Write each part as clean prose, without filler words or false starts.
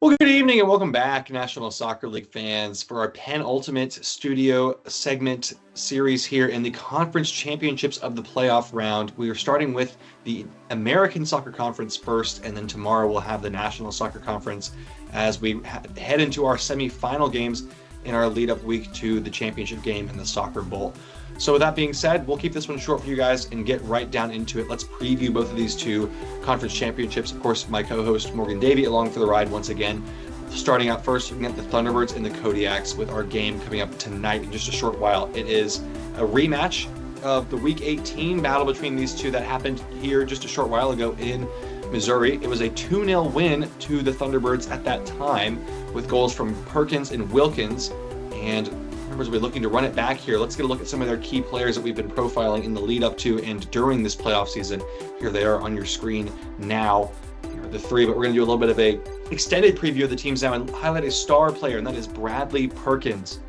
Well, good evening and welcome back, National Soccer League fans, for our penultimate studio segment series here in the conference championships of the playoff round. We are starting with the American Soccer Conference first, and then tomorrow we'll have the National Soccer Conference as we head into our semifinal games in our lead-up week to the championship game and the Soccer Bowl. So with that being said, we'll keep this one short for you guys and get right down into it. Let's preview both of these two conference championships. Of course, my co-host Morgan Davey along for the ride once again. Starting out first, looking at the Thunderbirds and the Kodiaks with our game coming up tonight in just a short while. It is a rematch of the Week 18 battle between these two that happened here just a short while ago in Missouri. It was a 2-0 win to the Thunderbirds at that time with goals from Perkins and Wilkins. And Thunderbirds will be looking to run it back here. Let's get a look at some of their key players that we've been profiling in the lead up to and during this playoff season. Here they are on your screen now. Here are the three, but we're going to do a little bit of a extended preview of the teams now and highlight a star player, and that is Bradley Perkins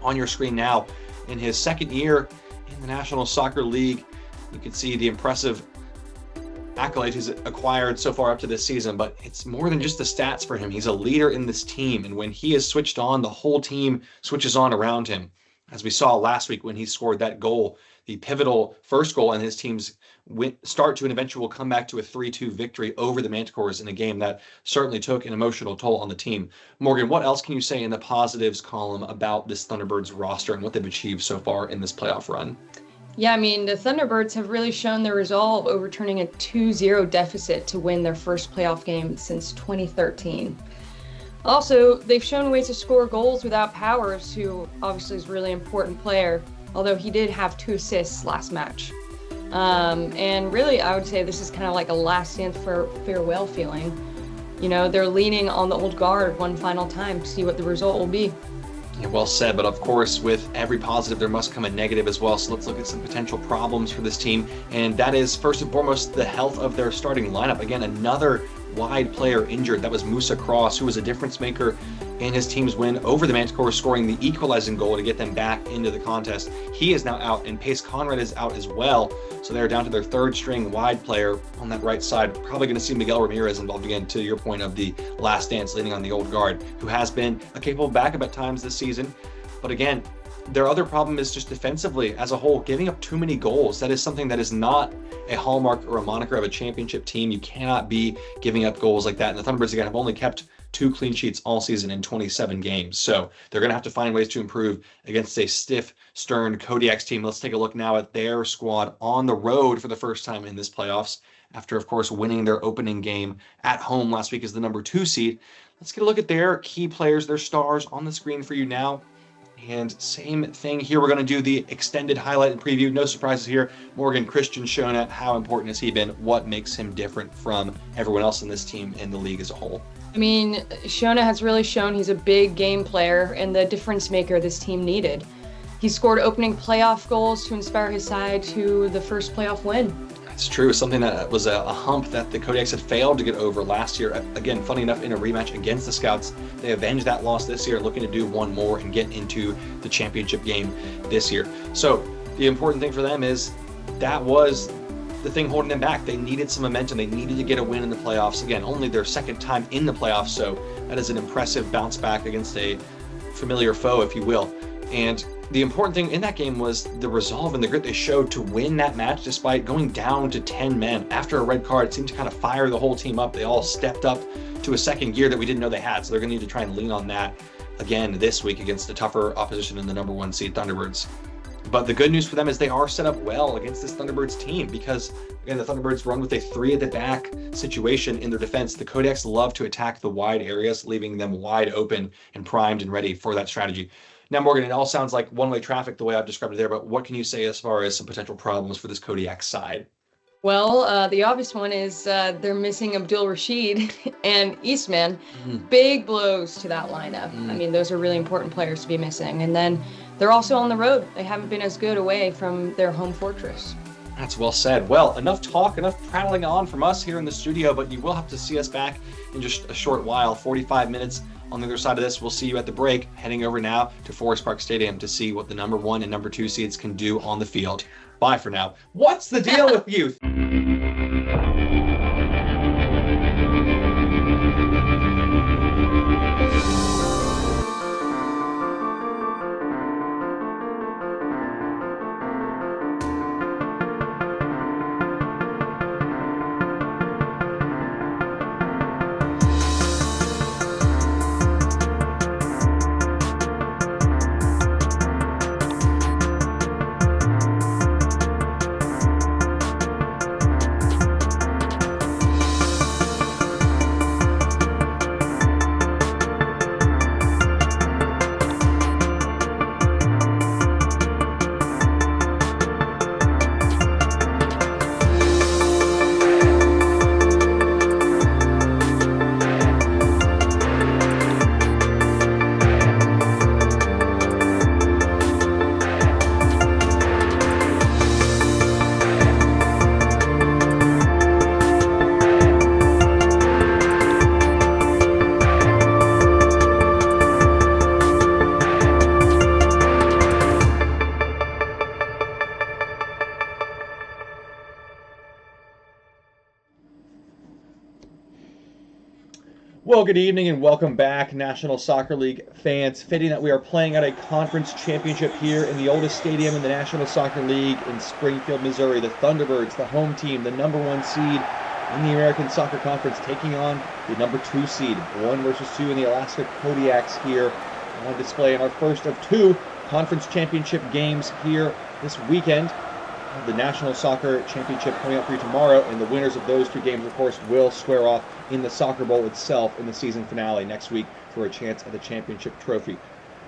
on your screen now. In his second year in the National Soccer League, you can see the impressive accolades he's acquired so far up to this season, but it's more than just the stats for him. He's a leader in this team, and when he is switched on, the whole team switches on around him. As we saw last week when he scored that goal, the pivotal first goal in his team's start to an eventual comeback to a 3-2 victory over the Manticores in a game that certainly took an emotional toll on the team. Morgan, what else can you say in the positives column about this Thunderbirds roster and what they've achieved so far in this playoff run? Yeah, I mean, the Thunderbirds have really shown their resolve, overturning a 2-0 deficit to win their first playoff game since 2013. Also, they've shown ways to score goals without Powers, who obviously is a really important player, although he did have 2 assists last match. And really, I would say this is kind of like a last dance for farewell feeling. You know, they're leaning on the old guard one final time to see what the result will be. Yeah, well said, but of course, with every positive, there must come a negative as well. So let's look at some potential problems for this team, and that is first and foremost the health of their starting lineup. Again, another wide player injured. That was Musa Cross, who was a difference maker in his team's win over the Manticores, scoring the equalizing goal to get them back into the contest. He is now out, and Pace Conrad is out as well. So they're down to their third string wide player on that right side. Probably going to see Miguel Ramirez involved again, to your point of the last dance, leaning on the old guard, who has been a capable backup at times this season. But again, their other problem is just defensively as a whole, giving up too many goals. That is something that is not a hallmark or a moniker of a championship team. You cannot be giving up goals like that. And the Thunderbirds, again, have only kept 2 clean sheets all season in 27 games. So they're going to have to find ways to improve against a stiff, stern Kodiaks team. Let's take a look now at their squad on the road for the first time in this playoffs, after, of course, winning their opening game at home last week as the number 2 seed. Let's get a look at their key players, their stars on the screen for you now. And same thing here. We're going to do the extended highlight and preview. No surprises here. Morgan, Christian Shona, how important has he been? What makes him different from everyone else in this team and the league as a whole? I mean, Shona has really shown he's a big game player and the difference maker this team needed. He scored opening playoff goals to inspire his side to the first playoff win. It's true. Something that was a hump that the Kodiaks had failed to get over last year. Again, funny enough, in a rematch against the Scouts, they avenged that loss this year, looking to do one more and get into the championship game this year. So the important thing for them is that was the thing holding them back. They needed some momentum. They needed to get a win in the playoffs. Again, only their second time in the playoffs, so that is an impressive bounce back against a familiar foe, if you will. And the important thing in that game was the resolve and the grit they showed to win that match despite going down to 10 men. After a red card, it seemed to kind of fire the whole team up. They all stepped up to a second gear that we didn't know they had. So they're going to need to try and lean on that again this week against the tougher opposition in the number 1 seed Thunderbirds. But the good news for them is they are set up well against this Thunderbirds team because, again, the Thunderbirds run with a 3 at the back situation in their defense. The Kodiaks love to attack the wide areas, leaving them wide open and primed and ready for that strategy. Now, Morgan, it all sounds like one-way traffic the way I've described it there, but what can you say as far as some potential problems for this Kodiak side? Well, the obvious one is they're missing Abdul Rashid and Eastman. Big blows to that lineup. I mean, those are really important players to be missing. And then they're also on the road. They haven't been as good away from their home fortress. That's well said. Well, enough talk, enough prattling on from us here in the studio, but you will have to see us back in just a short while, 45 minutes. On the other side of this, we'll see you at the break, heading over now to Forest Park Stadium to see what the number 1 and number 2 seeds can do on the field. Bye for now. What's the deal with you? Well, good evening and welcome back, National Soccer League fans. Fitting that we are playing at a conference championship here in the oldest stadium in the National Soccer League in Springfield, Missouri. The Thunderbirds, the home team, the #1 seed in the American Soccer Conference, taking on the #2 seed, 1 versus 2 in the Alaska Kodiaks here on display in our first of 2 conference championship games here this weekend. The National Soccer Championship coming up for you tomorrow, and the winners of those 2 games, of course, will square off in the Soccer Bowl itself in the season finale next week for a chance at the championship trophy.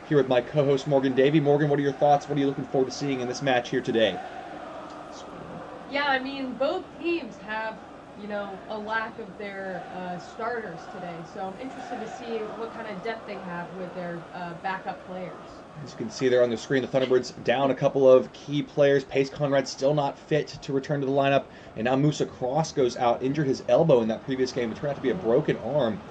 Here with my co-host Morgan Davey. Morgan, what are your thoughts? What are you looking forward to seeing in this match here today? Yeah, I mean, both teams have, a lack of their starters today, so I'm interested to see what kind of depth they have with their backup players. As you can see there on the screen, the Thunderbirds down a couple of key players. Pace Conrad still not fit to return to the lineup. And now Musa Cross goes out, injured his elbow in that previous game. It turned out to be a broken arm.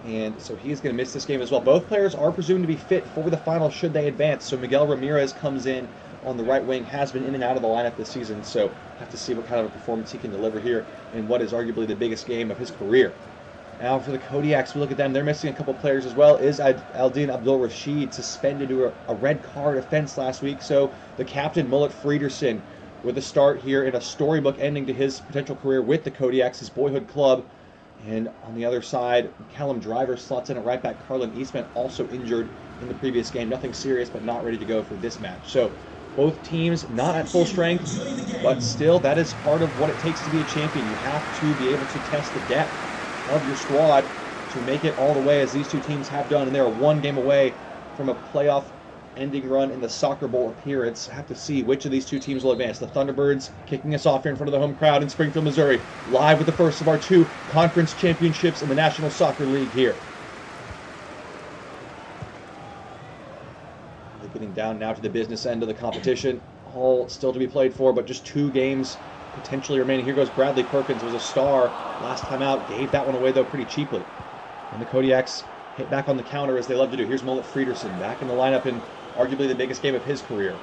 And so he is going to miss this game as well. Both players are presumed to be fit for the final should they advance. So Miguel Ramirez comes in on the right wing, has been in and out of the lineup this season. So have to see what kind of a performance he can deliver here in what is arguably the biggest game of his career. Now for the Kodiaks, we look at them. They're missing a couple players as well. Is Aldin Abdul-Rashid suspended to a red card offense last week? So the captain, Mullet Friederson, with a start here in a storybook ending to his potential career with the Kodiaks, his boyhood club. And on the other side, Callum Driver slots in at right back. Carlin Eastman also injured in the previous game. Nothing serious, but not ready to go for this match. So both teams not at full strength, but still that is part of what it takes to be a champion. You have to be able to test the depth of your squad to make it all the way, as these 2 teams have done, and they're 1 game away from a playoff ending run in the Soccer Bowl appearance. Have to see which of these 2 teams will advance. The Thunderbirds kicking us off here in front of the home crowd in Springfield, Missouri, live with the first of our 2 conference championships in the National Soccer League here. They're getting down now to the business end of the competition. All still to be played for, but just 2 games potentially remaining. Here goes Bradley Perkins, was a star last time out, gave that one away though pretty cheaply. And the Kodiaks hit back on the counter as they love to do. Here's Mullet Friederson back in the lineup in arguably the biggest game of his career.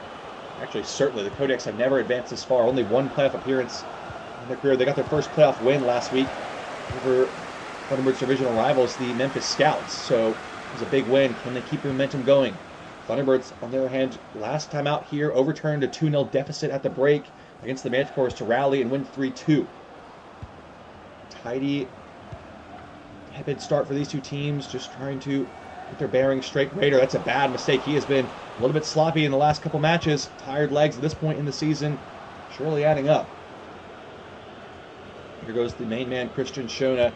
Actually, certainly, the Kodiaks have never advanced this far. Only 1 playoff appearance in their career. They got their first playoff win last week over Thunderbirds' divisional rivals, the Memphis Scouts. So it was a big win. Can they keep the momentum going? Thunderbirds, on the other hand, last time out here, overturned a 2-0 deficit at the break against the Manticores to rally and win 3-2. Tidy, tepid start for these 2 teams, just trying to get their bearings straight. Raider, that's a bad mistake. He has been a little bit sloppy in the last couple matches. Tired legs at this point in the season, surely adding up. Here goes the main man, Christian Shona,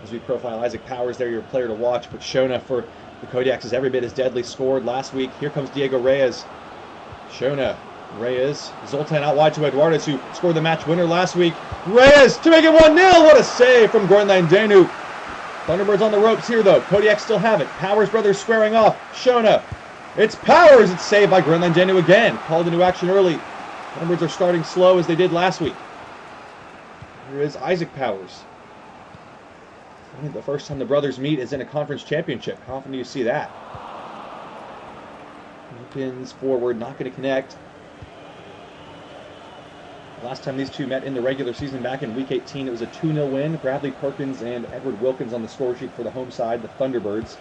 as we profile Isaac Powers there, your player to watch. But Shona for the Kodiaks is every bit as deadly. Scored last week. Here comes Diego Reyes. Shona, Reyes, Zoltan out wide to Eduardes, who scored the match winner last week. Reyes to make it 1-0. What a save from Groenland Danu. Thunderbirds on the ropes here, though. Kodiak still have it. Powers brothers squaring off. Shona. It's Powers. It's saved by Groenland Danu again. Called into action early. Thunderbirds are starting slow as they did last week. Here is Isaac Powers. I think the first time the brothers meet is in a conference championship. How often do you see that? Wilkins forward, not going to connect. Last time these 2 met in the regular season back in Week 18, it was a 2-0 win. Bradley Perkins and Edward Wilkins on the score sheet for the home side, the Thunderbirds.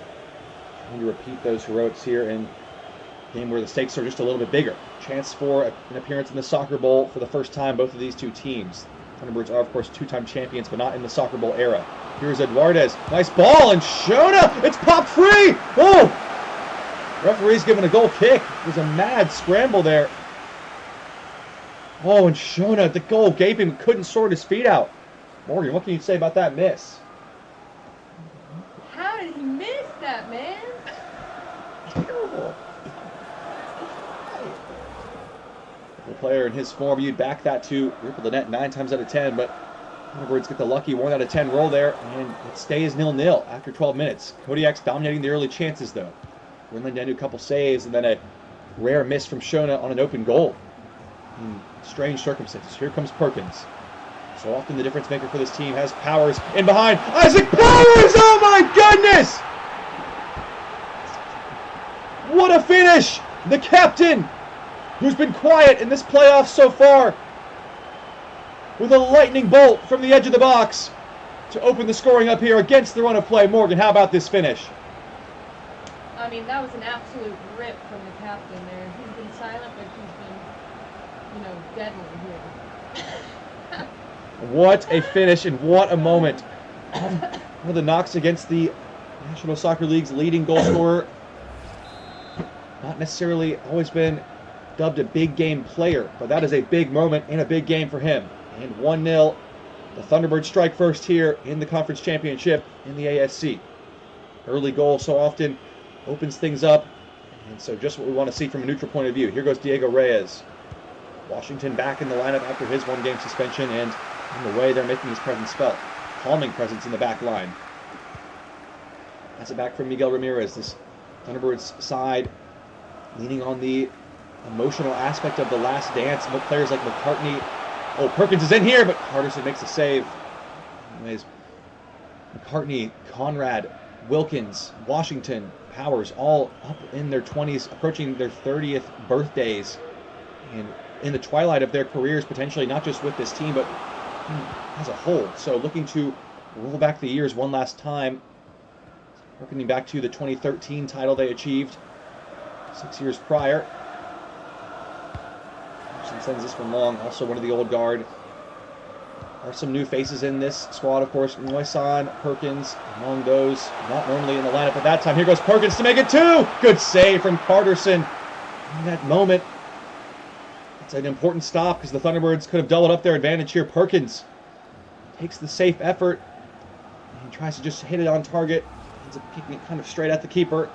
Trying to repeat those heroics here in a game where the stakes are just a little bit bigger. Chance for an appearance in the Soccer Bowl for the first time, both of these 2 teams. Thunderbirds are, of course, 2-time champions, but not in the Soccer Bowl era. Here's Eduardes. Nice ball, and Shona! It's popped free! Oh! Referee's giving a goal kick. It was a mad scramble there. Oh, and Shona, the goal gaping, couldn't sort his feet out. Morgan, what can you say about that miss? How did he miss that, man? Terrible. The player in his form, you'd back that to ripple the net 9 times out of 10, but Thunderbirds get the lucky 1 out of 10 roll there, and it stays 0-0 after 12 minutes. Kodiaks dominating the early chances, though. Groenland Danu a couple saves, and then a rare miss from Shona on an open goal. In strange circumstances. Here comes Perkins. So often the difference maker for this team has Powers in behind. Isaac Powers! Oh my goodness! What a finish! The captain, who's been quiet in this playoff so far, with a lightning bolt from the edge of the box. to open the scoring up here against the run of play. Morgan, how about this finish? I mean, that was an absolute rip from the captain there. He's been silent, but he's been, deadly here. What a finish and what a moment. One of the knocks against the National Soccer League's leading goal scorer. Not necessarily always been dubbed a big game player, but that is a big moment and a big game for him. And 1-0, the Thunderbirds strike first here in the conference championship in the ASC. Early goal so often opens things up, and so just what we want to see from a neutral point of view. Here goes Diego Reyes. Washington back in the lineup after his one-game suspension, and in the way they're making his presence felt. Calming presence in the back line. Pass it back from Miguel Ramirez. This Thunderbirds side leaning on the emotional aspect of the last dance. Players like McCartney. Oh, Perkins is in here, but Carterson makes a save. Anyways, McCartney, Conrad, Wilkins, Washington, Powers, all up in their 20s, approaching their 30th birthdays, and in the twilight of their careers, potentially not just with this team, but as a whole. So looking to roll back the years one last time, harkening back to the 2013 title they achieved 6 years prior. Anderson sends this one long. Also one of the old guard. There are some new faces in this squad, of course. Moisan, Perkins, among those not normally in the lineup at that time. Here goes Perkins to make it 2! Good save from Carterson. In that moment, it's an important stop because the Thunderbirds could have doubled up their advantage here. Perkins takes the safe effort and tries to just hit it on target. Ends up kicking it kind of straight at the keeper.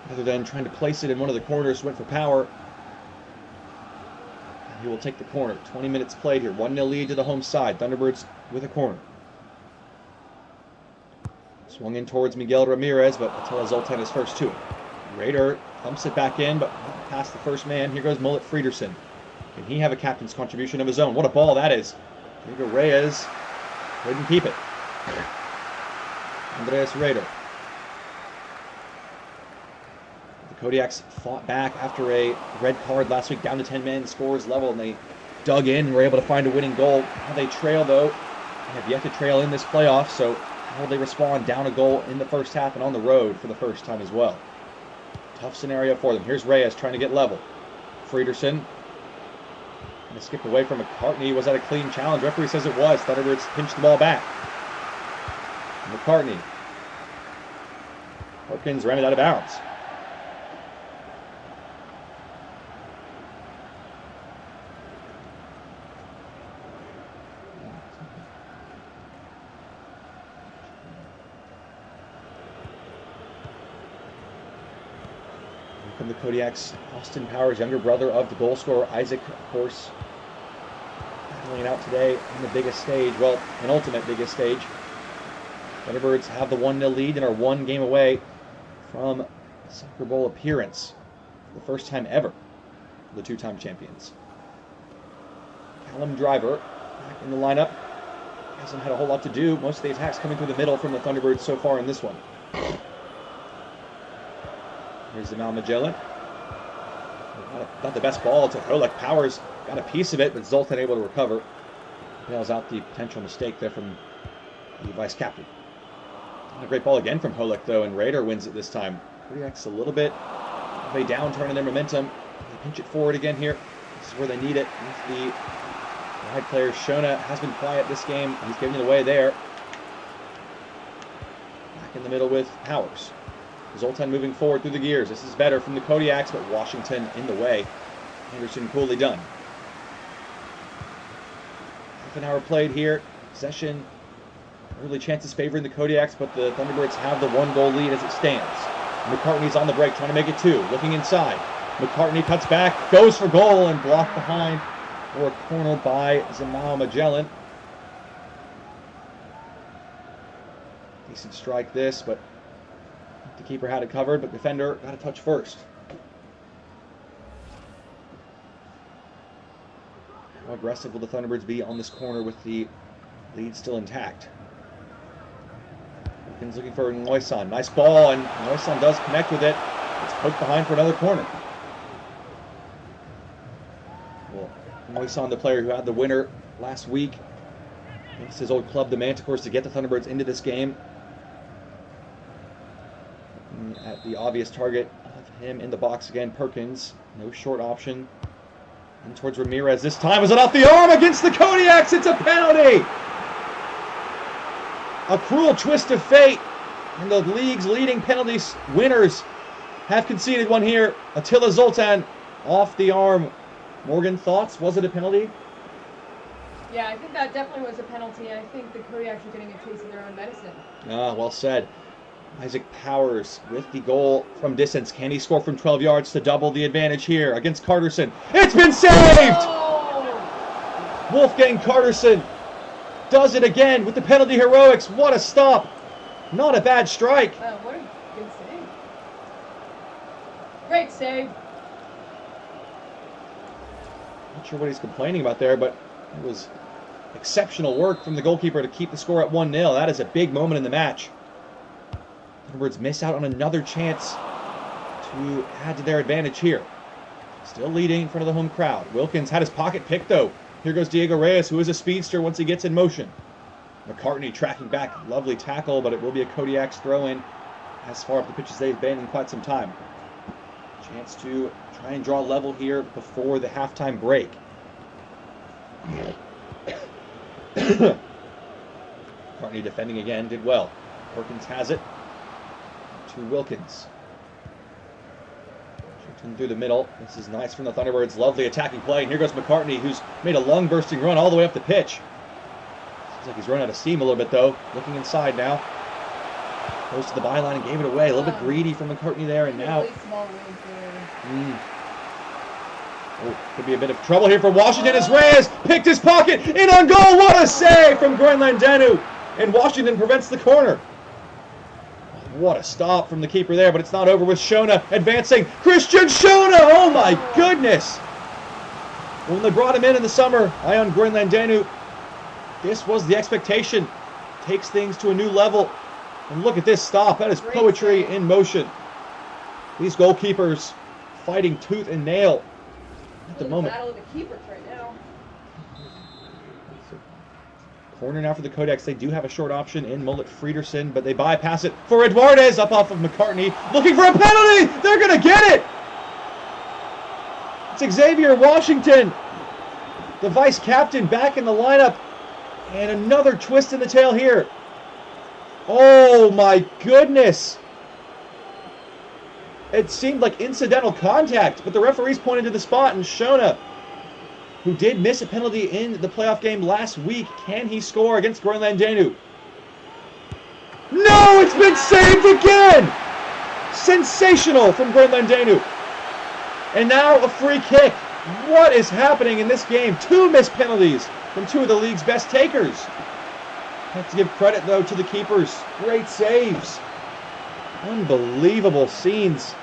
Rather than trying to place it in one of the corners, went for power. And he will take the corner. 20 minutes played here. 1-0 lead to the home side. Thunderbirds with a corner. Swung in towards Miguel Ramirez, but Attila Zoltan is first to it. Raider pumps it back in, but not past the first man. Here goes Mullet Friederson. Can he have a captain's contribution of his own? What a ball that is. Diego Reyes couldn't keep it. Andreas Raider. The Kodiaks fought back after a red card last week, down to 10 men, scores level, and they dug in and were able to find a winning goal. Now they trail, though. They have yet to trail in this playoff, so how will they respond? Down a goal in the first half and on the road for the first time as well. Tough scenario for them. Here's Reyes trying to get level. Friederson. And skip away from McCartney. Was that a clean challenge? Referee says it was. Thunderbirds pinched the ball back. McCartney. Perkins ran it out of bounds. From the Kodiaks, Austin Powers, younger brother of the goal scorer Isaac, of course, battling it out today on the biggest stage, well, an ultimate biggest stage. Thunderbirds have the 1-0 lead and are one game away from a Soccer Bowl appearance for the first time ever for the two-time champions. Callum Driver back in the lineup. Hasn't had a whole lot to do. Most of the attacks coming through the middle from the Thunderbirds so far in this one. Here's the Magellan. Not the best ball to Holek. Powers got a piece of it, but Zoltan able to recover. Nails out the potential mistake there from the vice captain. Not a great ball again from Holek, though, and Raider wins it this time. Kodiaks a little bit of a downturn in their momentum. They pinch it forward again here. This is where they need it. With the wide player, Shona has been quiet this game. He's giving it away there. Back in the middle with Powers. Zoltan moving forward through the gears. This is better from the Kodiaks, but Washington in the way. Anderson coolly done. Half an hour played here. Possession, early chances favoring the Kodiaks, but the Thunderbirds have the 1-goal lead as it stands. McCartney's on the break, trying to make it 2. Looking inside. McCartney cuts back, goes for goal, and blocked behind for a corner by Zamao Magellan. Decent strike this, but the keeper had it covered, but defender got a touch first. How aggressive will the Thunderbirds be on this corner with the lead still intact? Wilkins looking for Moisan. Nice ball, and Moisan does connect with it. It's poked behind for another corner. Well, Moisan, the player who had the winner last week, It's his old club, the Manticores, to get the Thunderbirds into this game. At the obvious target of him in the box again, Perkins. No short option. And towards Ramirez. This time is it off the arm against the Kodiaks? It's a penalty! A cruel twist of fate. And the league's leading penalties winners have conceded one here. Attila Zoltan off the arm. Morgan, thoughts? Was it a penalty? Yeah, I think that definitely was a penalty. I think the Kodiaks are getting a taste of their own medicine. Ah, well said. Isaac Powers with the goal from distance. Can he score from 12 yards to double the advantage here against Carterson? It's been saved! Oh! Wolfgang Carterson does it again with the penalty heroics. What a stop. Not a bad strike. What a good save. Great save. Not sure what he's complaining about there, but it was exceptional work from the goalkeeper to keep the score at 1-0. That is a big moment in the match. Thunderbirds miss out on another chance to add to their advantage here. Still leading in front of the home crowd. Wilkins had his pocket picked, though. Here goes Diego Reyes, who is a speedster once he gets in motion. McCartney tracking back. Lovely tackle, but it will be a Kodiaks throw-in as far up the pitch as they've been in quite some time. Chance to try and draw level here before the halftime break. McCartney defending again, did well. Perkins has it to Wilkins. Through the middle. This is nice from the Thunderbirds. Lovely attacking play. And here goes McCartney, who's made a long bursting run all the way up the pitch. Seems like he's run out of steam a little bit, though. Looking inside now. Goes to the byline and gave it away. A little bit greedy from McCartney there. And now... Oh, could be a bit of trouble here for Washington as Reyes picked his pocket in on goal. What a save from Groenlandanu. And Washington prevents the corner. What a stop from the keeper there, but it's not over with Shona advancing. Christian Shona! Oh my goodness! When they brought him in the summer, Ion Groenlandanu, this was the expectation. Takes things to a new level. And look at this stop. That is poetry in motion. These goalkeepers fighting tooth and nail at the moment. Battle of the keepers right now. Corner now for the Kodiaks. They do have a short option in Mullet Friederson, but they bypass it for Eduardes up off of McCartney. Looking for a penalty! They're going to get it! It's Xavier Washington, the vice captain, back in the lineup. And another twist in the tail here. Oh my goodness! It seemed like incidental contact, but the referees pointed to the spot, and Shona, who did miss a penalty in the playoff game last week, can he score against Groenlandanu? No, it's been saved again! Sensational from Groenlandanu. And now a free kick. What is happening in this game? Two missed penalties from two of the league's best takers. Have to give credit, though, to the keepers. Great saves. Unbelievable scenes.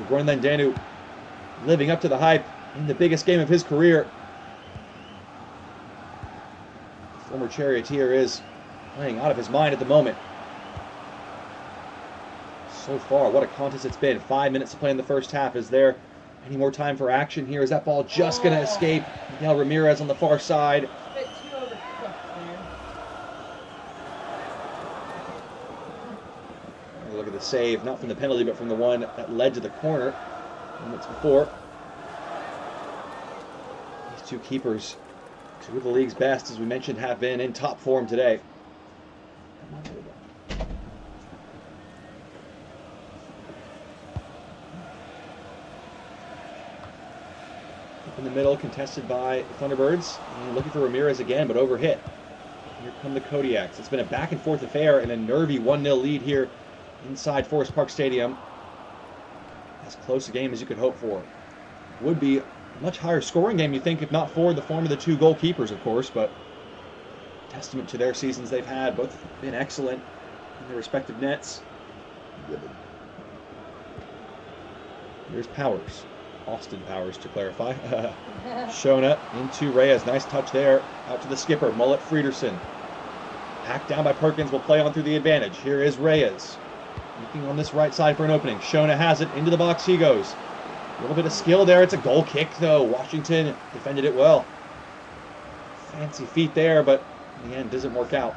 Groenlandanu living up to the hype in the biggest game of his career. The former charioteer is playing out of his mind at the moment. So far, what a contest it's been. 5 minutes to play in the first half. Is there any more time for action here? Is that ball just going to escape? Miguel Ramirez on the far side. A bit too overcooked there. Look at the save, not from the penalty, but from the one that led to the corner moments before. These two keepers, two of the league's best, as we mentioned, have been in top form today. Up in the middle, contested by Thunderbirds, and looking for Ramirez again, but overhit. Here come the Kodiaks. It's been a back and forth affair and a nervy 1-0 lead here inside Forest Park Stadium. As close a game as you could hope for. Would be a much higher scoring game, you think, if not for the form of the two goalkeepers, of course, but testament to their seasons they've had. Both been excellent in their respective nets. Here's Powers. Austin Powers, to clarify. Shona into Reyes. Nice touch there. Out to the skipper, Mullet Friederson. Packed down by Perkins, will play on through the advantage. Here is Reyes. Looking on this right side for an opening. Shona has it. Into the box he goes. A little bit of skill there. It's a goal kick, though. Washington defended it well. Fancy feet there, but in the end, doesn't work out.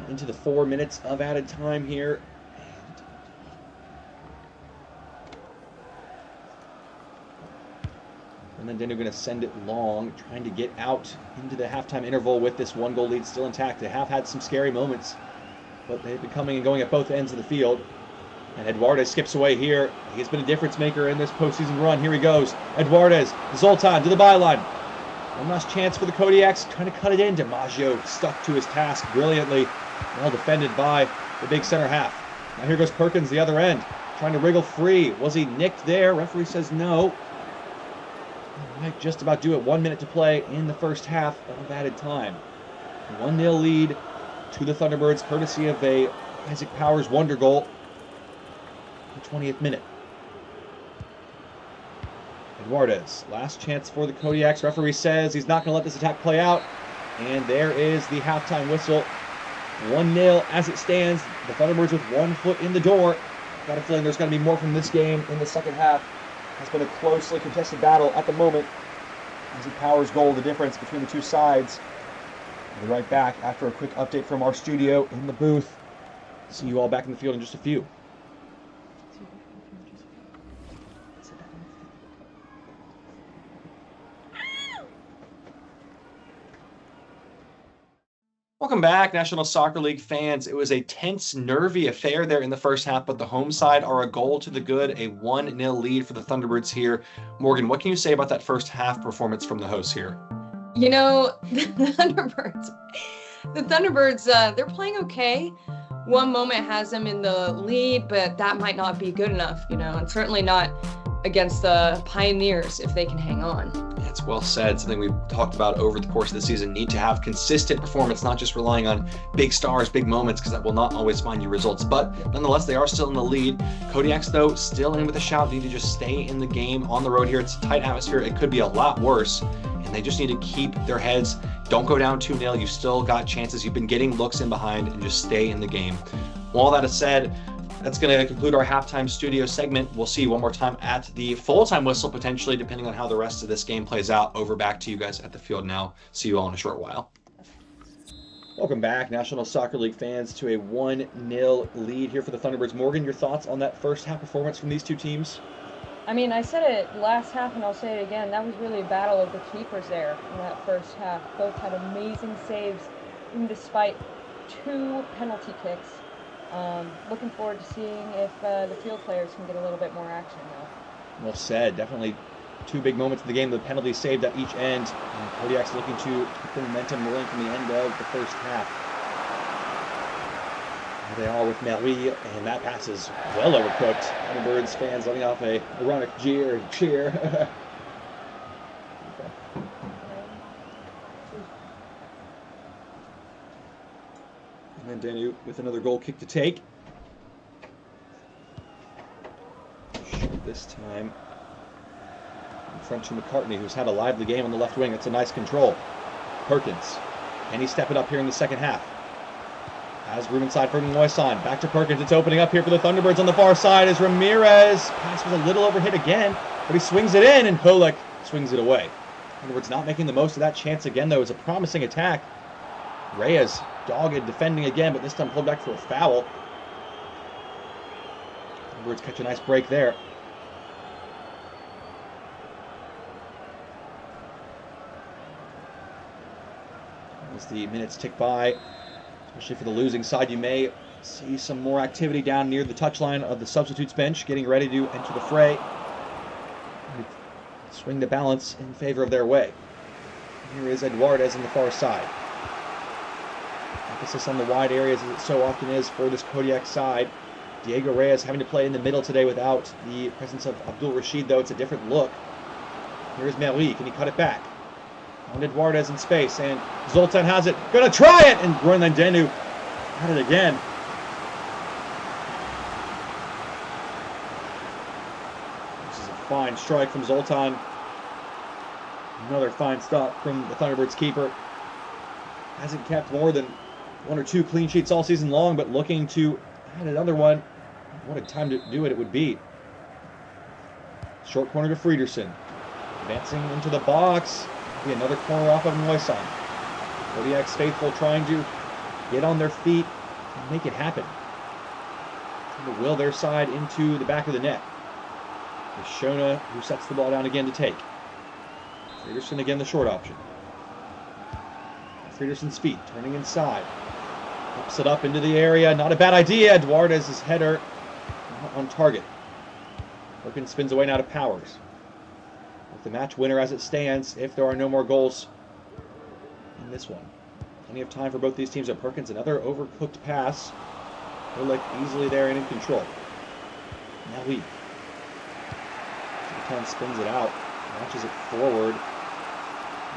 Into the 4 minutes of added time here. And then they're going to send it long, trying to get out into the halftime interval with this 1-goal lead still intact. They have had some scary moments, but they've been coming and going at both ends of the field. And Eduardes skips away here. He's been a difference maker in this postseason run. Here he goes. Eduardes, Zoltan to the byline. One last chance for the Kodiaks, trying to cut it in. DiMaggio stuck to his task brilliantly. Well defended by the big center half. Now here goes Perkins, the other end, trying to wriggle free. Was he nicked there? Referee says no. Might just about do it. 1 minute to play in the first half of added time. 1-0 lead to the Thunderbirds, courtesy of a Isaac Powers wonder goal. The 20th minute. Eduardes, last chance for the Kodiaks. Referee says he's not going to let this attack play out. And there is the halftime whistle. 1-0 as it stands. The Thunderbirds with 1 foot in the door. Got a feeling there's going to be more from this game in the second half. It's been a closely contested battle at the moment. Isaac Powers' goal, the difference between the two sides. We'll be right back after a quick update from our studio in the booth. See you all back in the field in just a few. Welcome back, National Soccer League fans. It was a tense, nervy affair there in the first half, but the home side are a goal to the good, a 1-0 lead for the Thunderbirds here. Morgan, what can you say about that first half performance from the hosts here? You know, the Thunderbirds, they're playing okay. One moment has them in the lead, but that might not be good enough, and certainly not against the Pioneers if they can hang on. That's well said. Something we've talked about over the course of the season. Need to have consistent performance, not just relying on big stars, big moments, because that will not always find you results. But nonetheless, they are still in the lead. Kodiaks, though, still in with a shout. Need to just stay in the game on the road here. It's a tight atmosphere. It could be a lot worse. And they just need to keep their heads. Don't go down 2-0. You've still got chances. You've been getting looks in behind, and just stay in the game. Well, all that is said, that's going to conclude our halftime studio segment. We'll see you one more time at the full-time whistle, potentially, depending on how the rest of this game plays out. Over back to you guys at the field now. See you all in a short while. Welcome back, National Soccer League fans, to a 1-0 lead here for the Thunderbirds. Morgan, your thoughts on that first half performance from these two teams? I mean, I said it last half and I'll say it again. That was really a battle of the keepers there in that first half. Both had amazing saves, even despite 2 penalty kicks. Looking forward to seeing if the field players can get a little bit more action now. Well said. Definitely 2 big moments in the game. The penalties saved at each end. And Kodiak's looking to keep the momentum rolling from the end of the first half. There they are with Marie, and that pass is well overcooked. Thunderbirds fans letting off a ironic cheer. And then Danu with another goal kick to take. Shoot this time in front to McCartney, who's had a lively game on the left wing. That's a nice control. Perkins, can he step it up here in the second half? Has room inside for Moisan. Back to Perkins. It's opening up here for the Thunderbirds on the far side as Ramirez. Pass was a little overhit again, but he swings it in, and Kodiak swings it away. Thunderbirds not making the most of that chance again, though. It was a promising attack. Reyes dogged defending again, but this time pulled back for a foul. Thunderbirds catch a nice break there. As the minutes tick by, especially for the losing side, you may see some more activity down near the touchline of the substitutes bench, getting ready to enter the fray. Swing the balance in favor of their way. Here is Eduardes on the far side. Emphasis on the wide areas as it so often is for this Kodiak side. Diego Reyes having to play in the middle today without the presence of Abdul Rashid, though it's a different look. Here's Meli. Can he cut it back? On Eduardes in space, and Zoltan has it. Gonna try it! And Groenland Danu had it again. This is a fine strike from Zoltan. Another fine stop from the Thunderbirds keeper. Hasn't kept more than 1 or 2 clean sheets all season long, but looking to add another one. What a time to do it would be. Short corner to Friedersen. Advancing into the box. Be another corner off of Moisan. Kodiaks faithful trying to get on their feet and make it happen. Trying to will their side into the back of the net. It's Shona who sets the ball down again to take. Friedersen again the short option. Friedersen's feet turning inside. Pops it up into the area. Not a bad idea. Eduardo's header not on target. Perkins spins away now to Powers. With the match winner as it stands, if there are no more goals in this one. Plenty of time for both these teams. At Perkins, another overcooked pass. Oleg easily there and in control. Now Lee. Zoltan spins it out. Launches it forward.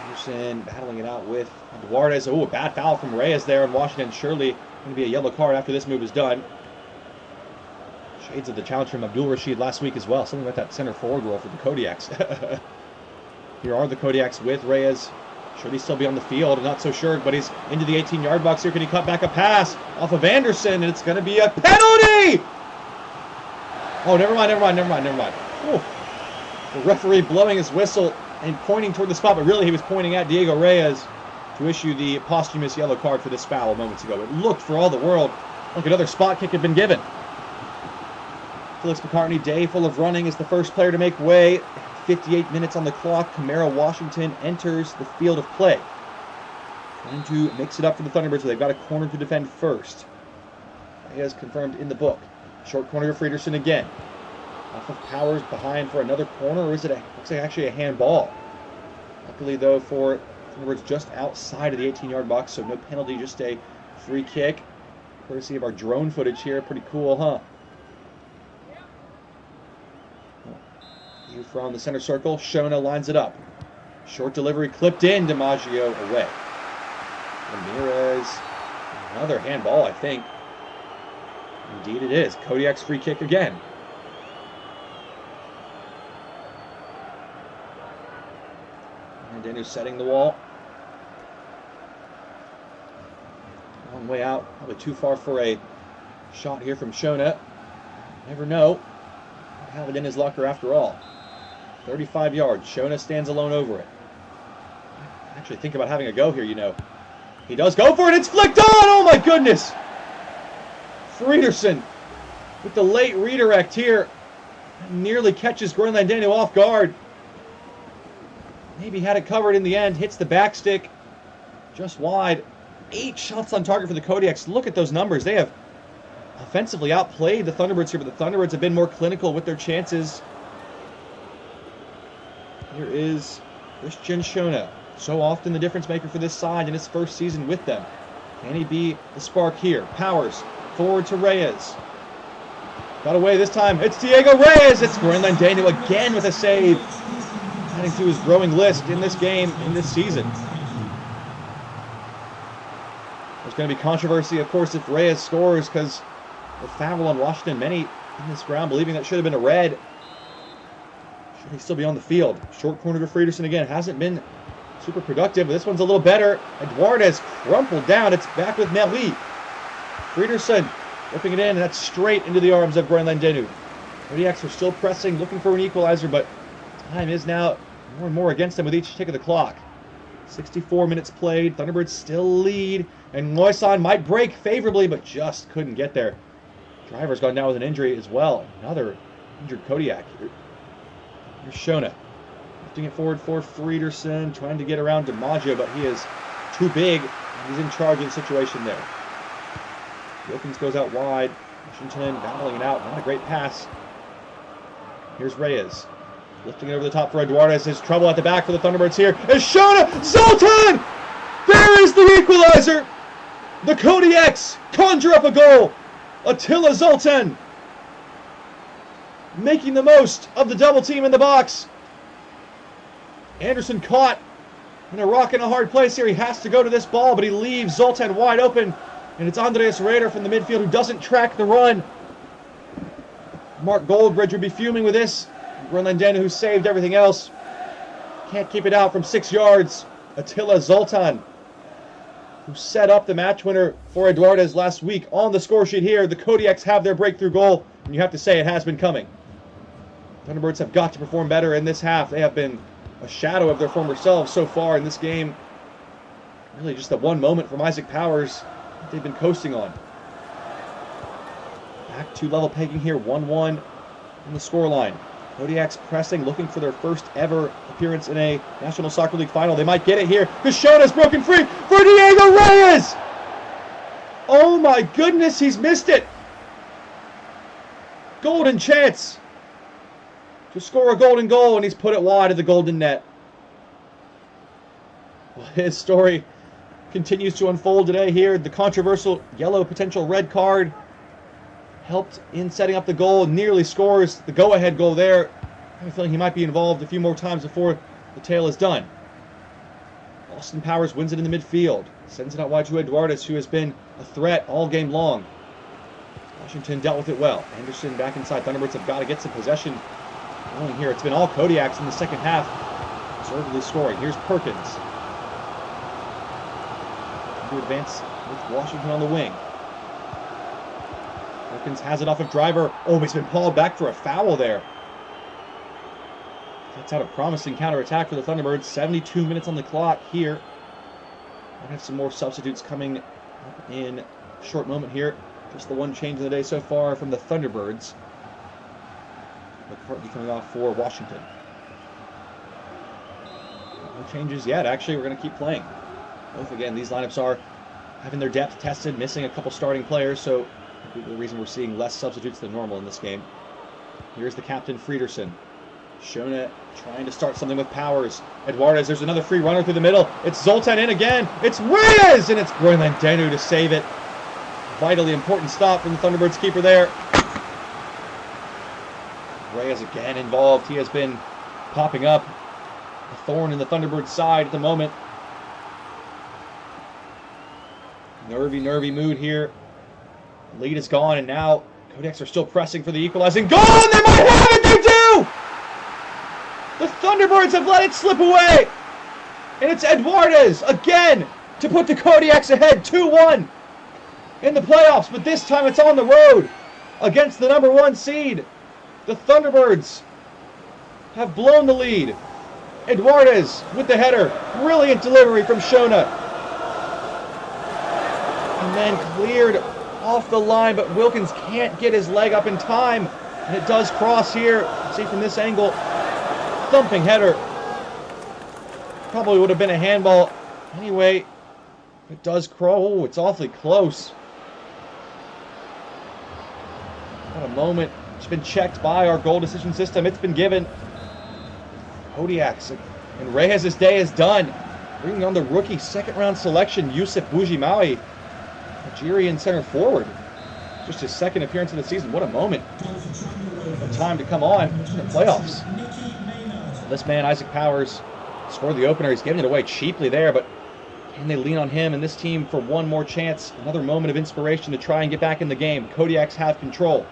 Anderson battling it out with Eduardes. Oh, a bad foul from Reyes there, and Washington surely going to be a yellow card after this move is done. Shades of the challenge from Abdul Rashid last week as well. Something about that center forward role for the Kodiaks. Here are the Kodiaks with Reyes. Should he still be on the field? I'm not so sure, but he's into the 18-yard box here. Can he cut back a pass off of Anderson? And it's going to be a penalty! Oh, never mind. Oh. The referee blowing his whistle and pointing toward the spot, but really he was pointing at Diego Reyes to issue the posthumous yellow card for this foul moments ago. It looked for all the world like another spot kick had been given. Felix McCartney, day full of running, is the first player to make way. 58 minutes on the clock. Camaro Washington enters the field of play. Trying to mix it up for the Thunderbirds, so they've got a corner to defend first. Reyes confirmed in the book. Short corner to Friedersen again. Off of Powers behind for another corner, or is it looks like actually a handball? Luckily, though, for Thunderbirds just outside of the 18-yard box, so no penalty, just a free kick. Courtesy of our drone footage here. Pretty cool, huh? You from the center circle. Shona lines it up. Short delivery clipped in. DiMaggio away. Ramirez. Another handball, I think. Indeed it is. Kodiak's free kick again. And Daniel's setting the wall. Long way out. Probably too far for a shot here from Shona. Never know. Have it in his locker after all. 35 yards. Shona stands alone over it. Actually think about having a go here, you know. He does go for it. It's flicked on. Oh my goodness. Friedersen with the late redirect here. Nearly catches Groenland Daniel off guard. Maybe had it covered in the end. Hits the back stick. Just wide. 8 shots on target for the Kodiaks. Look at those numbers. They have offensively outplayed the Thunderbirds here, but the Thunderbirds have been more clinical with their chances. Here is Christian Shona. So often the difference maker for this side in his first season with them. Can he be the spark here? Powers forward to Reyes. Got away this time. It's Diego Reyes. It's Groenland Daniel again with a save. Adding to his growing list in this game, in this season. There's going to be controversy, of course, if Reyes scores, because the foul on Washington, many in this ground believing that should have been a red. Should he still be on the field? Short corner to Friedersen again. Hasn't been super productive, but this one's a little better. Eduardes crumpled down. It's back with Meli. Friedersen whipping it in, and that's straight into the arms of Groenland Danu. Kodiaks are still pressing, looking for an equalizer, but time is now more and more against them with each tick of the clock. 64 minutes played. Thunderbirds still lead, and Moisan might break favorably, but just couldn't get there. Driver's gone down with an injury as well. Another injured Kodiak. Here's Shona. Lifting it forward for Friedersen, trying to get around DiMaggio, but he is too big. He's in charge of the situation there. Wilkins goes out wide. Washington battling it out. Not a great pass. Here's Reyes. Lifting it over the top for Eduardes. There's trouble at the back for the Thunderbirds here. It's Shona! Zoltan! There is the equalizer! The Kodiaks conjure up a goal. Attila Zoltan making the most of the double team in the box. Anderson caught in a rock and a hard place here. He has to go to this ball, but he leaves Zoltan wide open. And it's Andreas Rader from the midfield who doesn't track the run. Mark Goldbridge would be fuming with this. Groenland Danu, who saved everything else, can't keep it out from 6 yards. Attila Zoltan. who set up the match winner for Eduardes last week on the score sheet here. The Kodiaks have their breakthrough goal, and you have to say it has been coming. Thunderbirds have got to perform better in this half. They have been a shadow of their former selves so far in this game. Really just the one moment from Isaac Powers that they've been coasting on. Back to level pegging here, 1-1 in the scoreline. Kodiaks pressing, looking for their first ever appearance in a National Soccer League final. They might get it here. Cashona's broken free for Diego Reyes! Oh my goodness, he's missed it! Golden chance to score a golden goal, and he's put it wide of the golden net. Well, his story continues to unfold today here. The controversial yellow potential red card helped in setting up the goal, nearly scores the go-ahead goal there. I have a feeling he might be involved a few more times before the tale is done. Austin Powers wins it in the midfield, sends it out wide to Eduardes, who has been a threat all game long. Washington dealt with it well. Anderson back inside. Thunderbirds have got to get some possession going here. It's been all Kodiaks in the second half, deservedly scoring. Here's Perkins. To advance with Washington on the wing. Perkins has it off of Driver. Oh, he's been called back for a foul there. That's out a promising counterattack for the Thunderbirds. 72 minutes on the clock here. We'll have some more substitutes coming up in a short moment here. Just the one change of the day so far from the Thunderbirds. McCartney coming off for Washington. No changes yet. Actually, we're going to keep playing. Both, again, these lineups are having their depth tested, missing a couple starting players, so the reason we're seeing less substitutes than normal in this game. Here's the captain, Friederson. Shona trying to start something with Powers. Eduardes, there's another free runner through the middle. It's Zoltan in again. It's Reyes! And it's Groyland Denu to save it. Vitally important stop from the Thunderbirds keeper there. Reyes again involved. He has been popping up. A thorn in the Thunderbirds' side at the moment. Nervy mood here. Lead is gone, and now Kodiaks are still pressing for the equalizing goal, and they might have it! They do! The Thunderbirds have let it slip away! And it's Eduardes, again, to put the Kodiaks ahead 2-1 in the playoffs, but this time it's on the road against the number 1 seed. The Thunderbirds have blown the lead. Eduardes with the header. Brilliant delivery from Shona. And then cleared off the line, but Wilkins can't get his leg up in time. And it does cross here. See from this angle. Thumping header. Probably would have been a handball anyway. It does crawl. Oh, it's awfully close. What a moment. It's been checked by our goal decision system. It's been given. Kodiaks. And Reyes' day is done. Bringing on the rookie second-round selection, Yusuf Boujimawi. Nigerian center forward. Just his second appearance of the season. What a moment. What time to come on in the playoffs. This man, Isaac Powers, scored the opener. He's giving it away cheaply there, but can they lean on him and this team for one more chance? Another moment of inspiration to try and get back in the game. Kodiaks have control.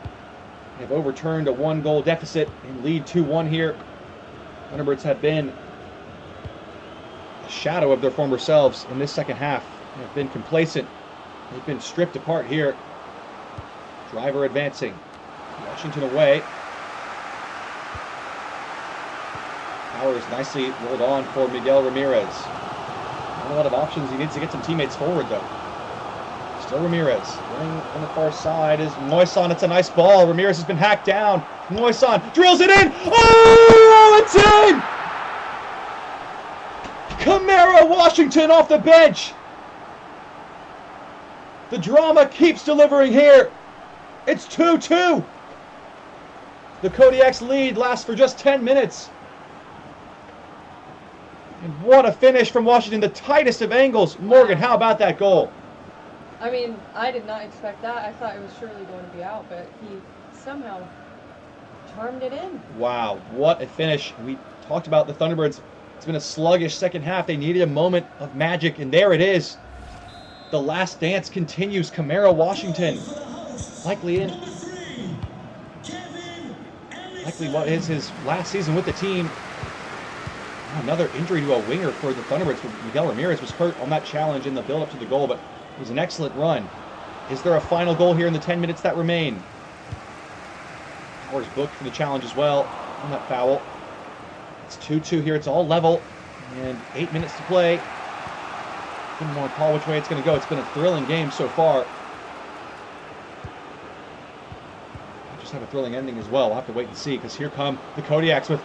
They have overturned a 1-goal deficit and lead 2-1 here. Thunderbirds have been a shadow of their former selves in this second half. They have been complacent. They've been stripped apart here. Driver advancing. Washington away. Powers nicely rolled on for Miguel Ramirez. Not a lot of options. He needs to get some teammates forward, though. Still Ramirez. Running on the far side is Moisan. It's a nice ball. Ramirez has been hacked down. Moisan drills it in. Oh, it's in! Camara Washington off the bench. The drama keeps delivering here. It's 2-2. The Kodiaks lead lasts for just 10 minutes. And what a finish from Washington, the tightest of angles. Morgan, how about that goal? I mean, I did not expect that. I thought it was surely going to be out, but he somehow charmed it in. Wow, what a finish. We talked about the Thunderbirds. It's been a sluggish second half. They needed a moment of magic, and there it is. The last dance continues. Camara Washington, likely what is his last season with the team. Another injury to a winger for the Thunderbirds. Miguel Ramirez was hurt on that challenge in the build-up to the goal, but it was an excellent run. Is there a final goal here in the 10 minutes that remain? Powers booked for the challenge as well on that foul. It's 2-2 here. It's all level, and 8 minutes to play. Couldn't want to call which way it's going to go. It's been a thrilling game so far. I just have a thrilling ending as well. We'll have to wait and see, because here come the Kodiaks with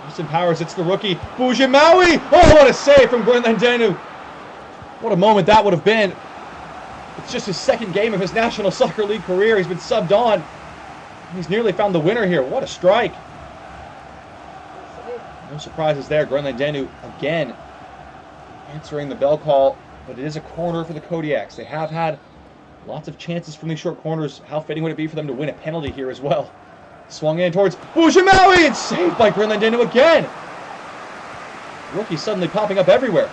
Austin Powers. It's the rookie, Bujimawi. Oh, what a save from Gwen Landenu. What a moment that would have been. It's just his second game of his National Soccer League career. He's been subbed on. He's nearly found the winner here. What a strike. No surprises there. Gwen Landenu again answering the bell call, but it is a corner for the Kodiaks. They have had lots of chances from these short corners. How fitting would it be for them to win a penalty here as well? Swung in towards Bujimawi. It's saved by Gwen Landenu again. Rookie suddenly popping up everywhere.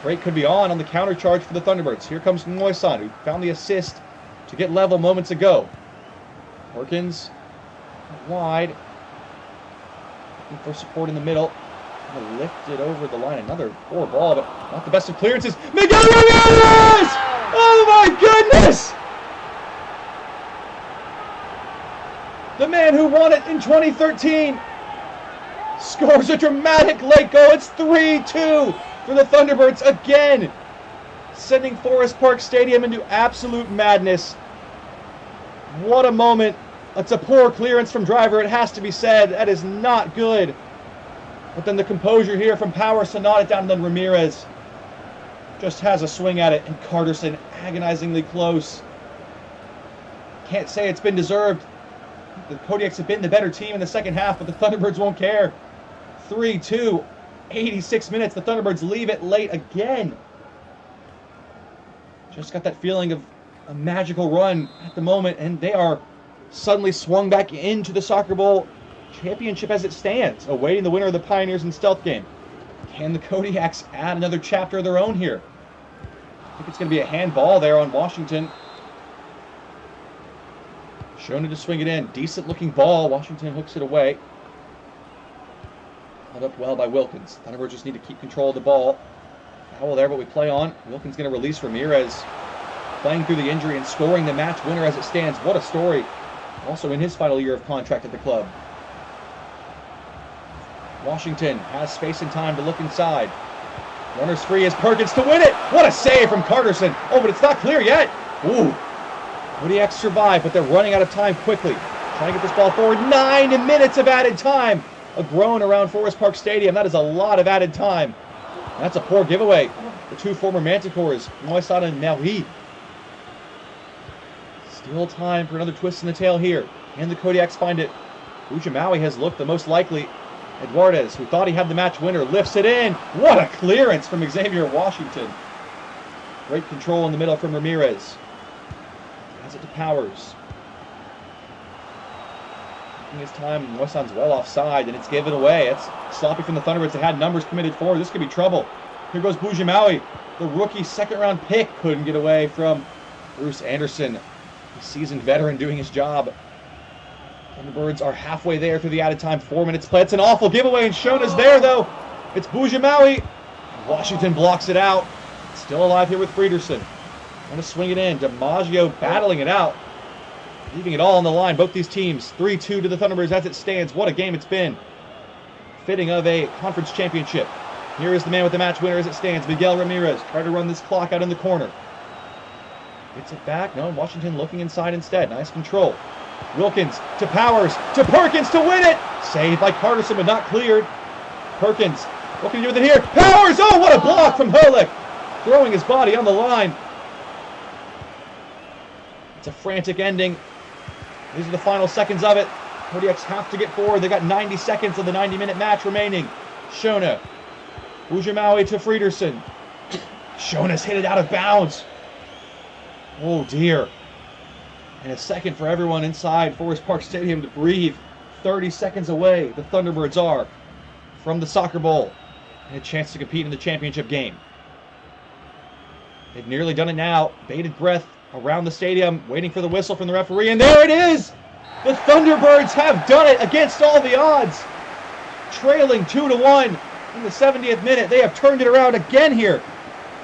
Break could be on the counter charge for the Thunderbirds. Here comes Moisan, who found the assist to get level moments ago. Perkins wide. Looking for support in the middle. Lifted over the line. Another poor ball, but not the best of clearances. Miguel Ramirez! Oh my goodness! The man who won it in 2013 scores a dramatic late goal. It's 3-2 for the Thunderbirds again, sending Forest Park Stadium into absolute madness. What a moment. It's a poor clearance from Driver, it has to be said. That is not good. But then the composure here from Power, Sonata down, and then Ramirez just has a swing at it, and Carterson agonizingly close. Can't say it's been deserved. The Kodiaks have been the better team in the second half, but the Thunderbirds won't care. 3-2, 86 minutes. The Thunderbirds leave it late again. Just got that feeling of a magical run at the moment, and they are suddenly swung back into the Soccer Bowl championship as it stands, awaiting the winner of the Pioneers and Stealth game. Can the Kodiaks add another chapter of their own here? I think it's going to be a handball there on Washington. Shona to swing it in. Decent looking ball. Washington hooks it away. Held up well by Wilkins. Thunderbirds just need to keep control of the ball. Foul there, but we play on. Wilkins going to release Ramirez. Playing through the injury and scoring the match winner as it stands. What a story. Also in his final year of contract at the club. Washington has space and time to look inside. Runners free as Perkins to win it. What a save from Carterson. Oh, but it's not clear yet. Ooh. Kodiaks survive, but they're running out of time quickly. Trying to get this ball forward. 9 minutes of added time. A groan around Forest Park Stadium. That is a lot of added time. That's a poor giveaway. The two former Manticores, Moisan and Marie. Still time for another twist in the tail here. Can the Kodiaks find it? Bujimawi has looked the most likely. Eduardes, who thought he had the match winner, lifts it in. What a clearance from Xavier Washington. Great control in the middle from Ramirez. Has it to Powers. Taking his time, Moisan's well offside, and it's given away. It's sloppy from the Thunderbirds. They had numbers committed forward. This could be trouble. Here goes Bujimawi. The rookie second-round pick couldn't get away from Bruce Anderson, a seasoned veteran doing his job. Thunderbirds are halfway there through the added time. 4 minutes play. It's an awful giveaway, and Shona's there, though. It's Bujimawi. Washington blocks it out. Still alive here with Friederson. Trying to swing it in. DiMaggio battling it out. Leaving it all on the line. Both these teams 3-2 to the Thunderbirds as it stands. What a game it's been. Fitting of a conference championship. Here is the man with the match winner as it stands. Miguel Ramirez. Try to run this clock out in the corner. Gets it back. No, Washington looking inside instead. Nice control. Wilkins to Powers to Perkins to win it. Saved by Carterson, but not cleared. Perkins. What can you do with it here? Powers! Oh, what a block from Herlick. Throwing his body on the line. It's a frantic ending. These are the final seconds of it. Kodiaks have to get forward. They got 90 seconds of the 90-minute match remaining. Shona. Bujimawi to Friederson. Shona's hit it out of bounds. Oh, dear. And a second for everyone inside Forest Park Stadium to breathe. 30 seconds away, the Thunderbirds are from the Soccer Bowl and a chance to compete in the championship game. They've nearly done it now. Bated breath around the stadium, waiting for the whistle from the referee, and there it is! The Thunderbirds have done it against all the odds. Trailing 2-1 In the 70th minute, they have turned it around again here.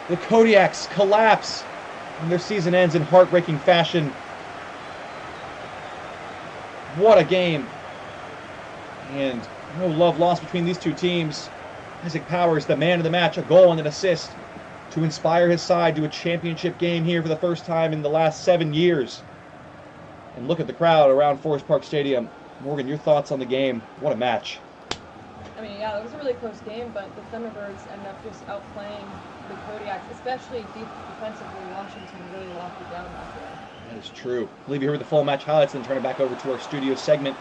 The Kodiaks collapse, and their season ends in heartbreaking fashion. What a game. And no love lost between these two teams. Isaac Powers, the man of the match, a goal and an assist to inspire his side to a championship game here for the first time in the last 7 years. And look at the crowd around Forest Park Stadium. Morgan, your thoughts on the game? What a match. I mean, yeah, it was a really close game, but the Thunderbirds ended up just outplaying the Kodiaks, especially defensively. Washington really locked it down that way. That is true. I'll leave you here with the full match highlights and then turn it back over to our studio segment.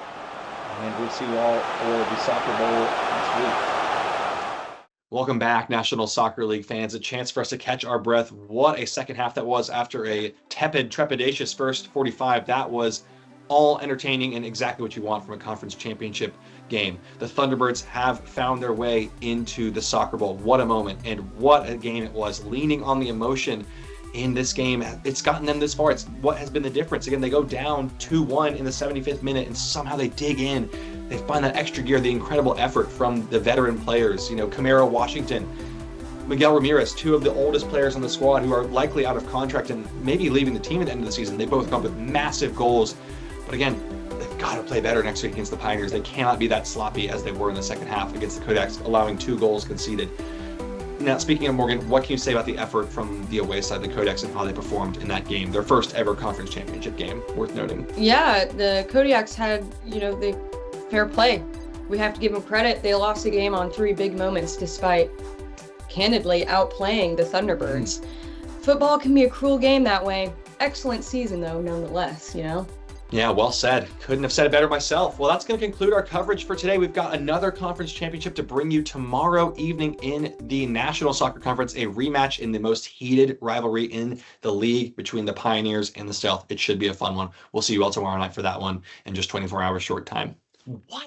And we'll see you all for the Soccer Bowl next week. Welcome back, National Soccer League fans. A chance for us to catch our breath. What a second half that was after a tepid, trepidatious first 45. That was all entertaining and exactly what you want from a conference championship game. The Thunderbirds have found their way into the Soccer Bowl. What a moment and what a game it was. Leaning on the emotion in this game, it's gotten them this far. It's what has been the difference. Again, they go down 2-1 in the 75th minute and somehow they dig in. They find that extra gear, the incredible effort from the veteran players, Camaro Washington, Miguel Ramirez, two of the oldest players on the squad who are likely out of contract and maybe leaving the team at the end of the season. They both come up with massive goals. But again, they've got to play better next week against the Pioneers. They cannot be that sloppy as they were in the second half against the Kodiaks, allowing 2 goals conceded. Now, speaking of Morgan, what can you say about the effort from the away side, the Kodiaks, and how they performed in that game, their first ever conference championship game, worth noting? Yeah, the Kodiaks had, the fair play. We have to give them credit. They lost the game on 3 big moments despite candidly outplaying the Thunderbirds. Football can be a cruel game that way. Excellent season, though, nonetheless, Yeah, well said. Couldn't have said it better myself. Well, that's going to conclude our coverage for today. We've got another conference championship to bring you tomorrow evening in the National Soccer Conference, a rematch in the most heated rivalry in the league between the Pioneers and the Stealth. It should be a fun one. We'll see you all tomorrow night for that one in just 24 hours short time. What?